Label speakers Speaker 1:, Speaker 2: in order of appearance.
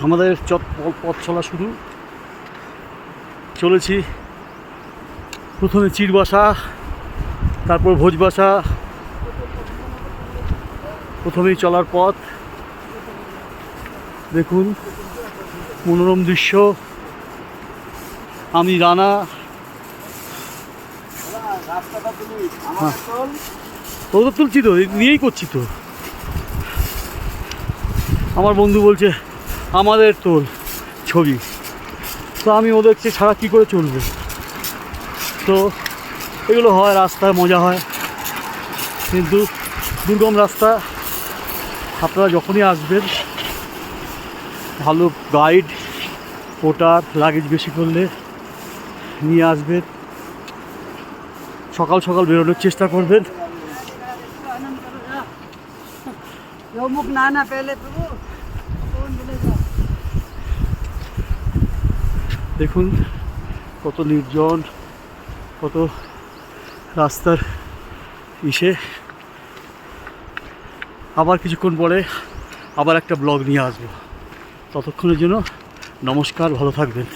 Speaker 1: আমাদের পথ চলা শুরু। চলেছি প্রথমে চিরবাসা, তারপর ভোজবাসা। প্রথমেই চলার পথ দেখুন, মনোরম দৃশ্য। আমি রানা। হ্যাঁ, তো তুলছি তো, নিয়েই করছি তো। আমার বন্ধু বলছে আমাদের তোল ছবি, তো আমি ওদেরকে ছাড়া কী করে চলবে। তো এগুলো হয়, রাস্তায় মজা হয়, কিন্তু দুর্গম রাস্তা। আপনারা যখনই আসবেন ভালো গাইড, ওটার লাগেজ বেশি করলে নিয়ে আসবেন। সকাল সকাল বেরোনোর চেষ্টা করবেন। দেখুন কত নির্জন, কত রাস্তার ইসে। আবার কিছুক্ষণ পরে আবার একটা ব্লগ নিয়ে আসবো। ততক্ষণের জন্য নমস্কার, ভালো থাকবেন।